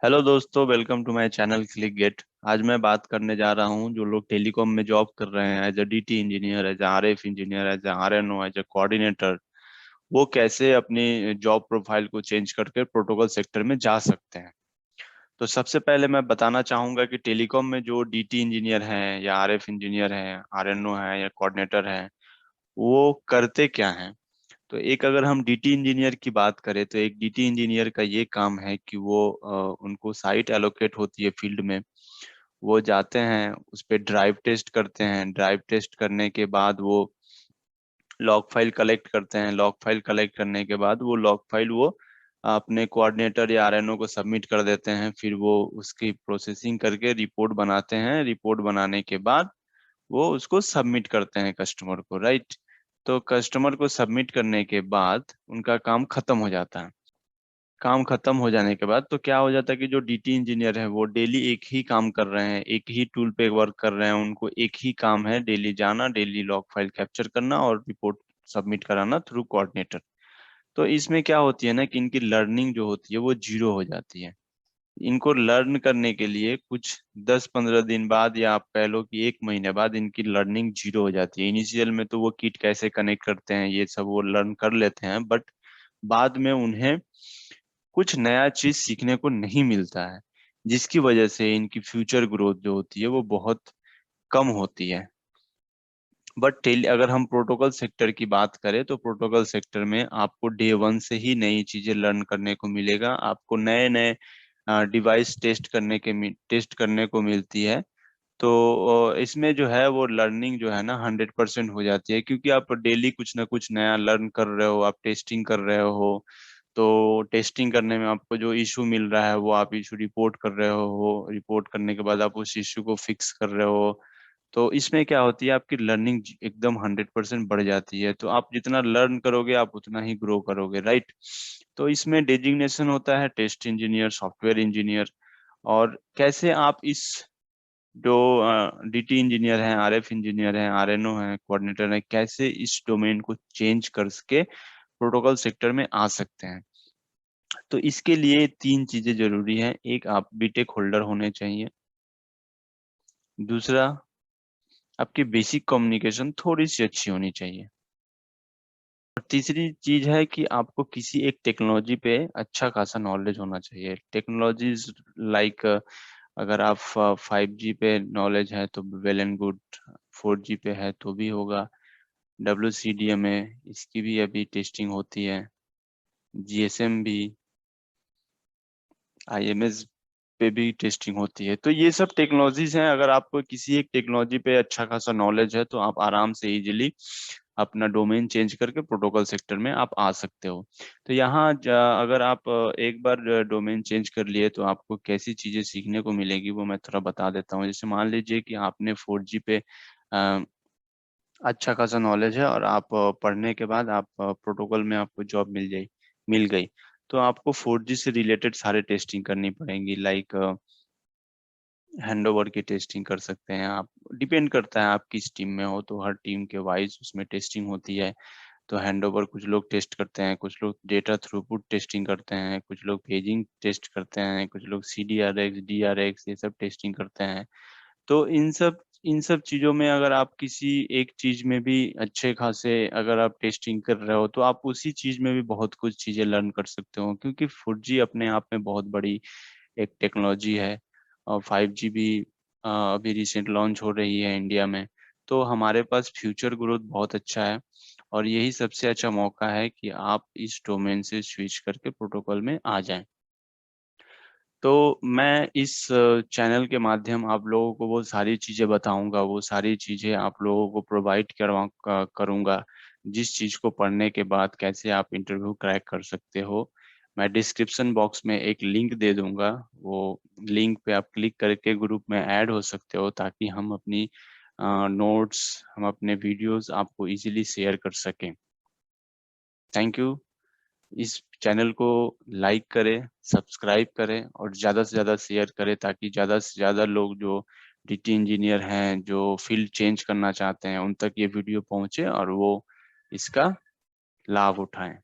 Hello दोस्तों, welcome to my channel click gate. आज मैं बात करने जा रहा हूं जो लोग टेलीकॉम में जॉब कर रहे हैं as a DT engineer, as a RF engineer, as a RNO, as a coordinator. वो कैसे अपनी जॉब प्रोफाइल को चेंज करके प्रोटोकॉल सेक्टर में जा सकते हैं। तो सबसे पहले मैं बताना चाहूंगा कि टेलीकॉम में जो डीटी इंजीनियर हैं या आरएफ इंजीनियर हैं, आरएनओ है या कोऑर्डिनेटर हैं, वो करते क्या हैं। तो एक अगर हम डीटी इंजीनियर की बात करें तो एक डीटी इंजीनियर का ये काम है कि वो उनको साइट एलोकेट होती है फील्ड में। वो जाते हैं, उस पे ड्राइव टेस्ट करते हैं। ड्राइव टेस्ट करने के बाद वो लॉग फाइल कलेक्ट करते हैं। लॉग फाइल कलेक्ट करने के बाद वो लॉग फाइल वो अपने कोऑर्डिनेटर या आरएनओ को सबमिट कर देते हैं। फिर वो उसकी प्रोसेसिंग करके रिपोर्ट बनाते हैं। रिपोर्ट बनाने के बाद वो उसको सबमिट करते हैं कस्टमर को, राइट। तो कस्टमर को सबमिट करने के बाद उनका काम खत्म हो जाता है। काम खत्म हो जाने के बाद तो क्या हो जाता है कि जो डीटी इंजीनियर है वो डेली एक ही काम कर रहे हैं, एक ही टूल पे वर्क कर रहे हैं। उनको एक ही काम है, डेली जाना, डेली लॉग फाइल कैप्चर करना और रिपोर्ट सबमिट कराना थ्रू कोऑर्डिनेटर। तो इसमें क्या होती है ना कि इनकी लर्निंग जो होती है वो जीरो हो जाती है। इनको लर्न करने के लिए कुछ 10-15 दिन बाद या आप कह लो कि 1 महीने बाद इनकी लर्निंग जीरो हो जाती है। इनिशियल में तो वो किट कैसे कनेक्ट करते हैं ये सब वो लर्न कर लेते हैं, बट बाद में उन्हें कुछ नया चीज सीखने को नहीं मिलता है, जिसकी वजह से इनकी फ्यूचर ग्रोथ जो होती है वो बहुत कम होती है। बट टेली अगर हम प्रोटोकॉल सेक्टर की बात करें तो प्रोटोकॉल सेक्टर में आपको डे वन से ही नई चीजें लर्न करने को मिलेगा। आपको नए नए डिवाइस टेस्ट करने को मिलती है। तो इसमें जो है वो लर्निंग जो है ना 100% हो जाती है, क्योंकि आप डेली कुछ ना कुछ नया लर्न कर रहे हो, आप टेस्टिंग कर रहे हो। तो टेस्टिंग करने में आपको जो इशू मिल रहा है वो आप इशू रिपोर्ट कर रहे हो। रिपोर्ट करने के बाद आप उस इशू को फिक्स कर रहे हो। तो इसमें क्या होती है, आपकी लर्निंग एकदम 100% बढ़ जाती है। तो आप जितना लर्न करोगे आप उतना ही ग्रो करोगे, राइट। तो इसमें डेजिग्नेशन होता है टेस्ट इंजीनियर, सॉफ्टवेयर इंजीनियर। और कैसे आप इस जो डीटी इंजीनियर हैं, आरएफ इंजीनियर हैं, आरएनओ हैं, कोऑर्डिनेटर हैं, कैसे इस डोमेन को चेंज करके प्रोटोकॉल सेक्टर में आ सकते हैं। तो इसके लिए 3 चीजें जरूरी हैं। एक, आप बीटेक होल्डर होने चाहिए। दूसरा, आपकी बेसिक कम्युनिकेशन थोड़ी सी अच्छी होनी चाहिए। और तीसरी चीज है कि आपको किसी एक टेक्नोलॉजी पे अच्छा खासा नॉलेज होना चाहिए। टेक्नोलॉजीज लाइक, अगर आप 5G पे नॉलेज है तो वेल एंड गुड। 4G पे है तो भी होगा। WCDM है, इसकी भी अभी टेस्टिंग होती है। GSM भी, IMS पे भी टेस्टिंग होती है। तो ये सब टेक्नोलॉजीज हैं। अगर आपको किसी एक टेक्नोलॉजी पे अच्छा खासा नॉलेज है तो आप आराम से इजीली अपना डोमेन चेंज करके प्रोटोकॉल सेक्टर में आप आ सकते हो। तो यहाँ अगर आप एक बार डोमेन चेंज कर लिए तो आपको कैसी चीजें सीखने को मिलेगी वो मैं थोड़ा बता देता हूँ। जैसे मान लीजिए कि आपने 4G पे अ, अच्छा खासा नॉलेज है और आप पढ़ने के बाद आप प्रोटोकॉल में आपको जॉब मिल गई। तो आपको 4G से रिलेटेड सारे टेस्टिंग करनी पड़ेंगी। लाइक हैंड ओवर की टेस्टिंग कर सकते हैं आप। डिपेंड करता है आप किस टीम में हो, तो हर टीम के वाइज उसमें टेस्टिंग होती है। तो हैंड ओवर कुछ लोग टेस्ट करते हैं, कुछ लोग डेटा थ्रूपुट टेस्टिंग करते हैं, कुछ लोग पेजिंग टेस्ट करते हैं, कुछ लोग CDRX DRX ये सब टेस्टिंग करते हैं। तो इन सब चीजों में अगर आप किसी एक चीज में भी अच्छे खासे अगर आप टेस्टिंग कर रहे हो तो आप उसी चीज में भी बहुत कुछ चीजें लर्न कर सकते हो, क्योंकि 4G अपने आप में बहुत बड़ी एक टेक्नोलॉजी है। और 5G भी अभी रिसेंट लॉन्च हो रही है इंडिया में। तो हमारे पास फ्यूचर ग्रोथ बहुत अच्छा है। और यही सबसे अच्छा मौका है कि आप इस डोमेन से स्विच करके प्रोटोकॉल में आ जाएं। तो मैं इस चैनल के माध्यम आप लोगों को वो सारी चीज़ें बताऊंगा, वो सारी चीज़ें आप लोगों को प्रोवाइड करूंगा। जिस चीज़ को पढ़ने के बाद कैसे आप इंटरव्यू क्रैक कर सकते हो। मैं डिस्क्रिप्शन बॉक्स में एक लिंक दे दूंगा। वो लिंक पे आप क्लिक करके ग्रुप में ऐड हो सकते हो, ताकि हम अपनी नोट्स, हम अपने वीडियोस आपको इजीली शेयर कर सकें। Thank you. इस चैनल को लाइक करें, सब्सक्राइब करें और ज़्यादा से ज़्यादा शेयर करें, ताकि ज़्यादा से ज़्यादा लोग जो डीटी इंजीनियर हैं, जो फील्ड चेंज करना चाहते हैं, उन तक ये वीडियो पहुंचे और वो इसका लाभ उठाएं।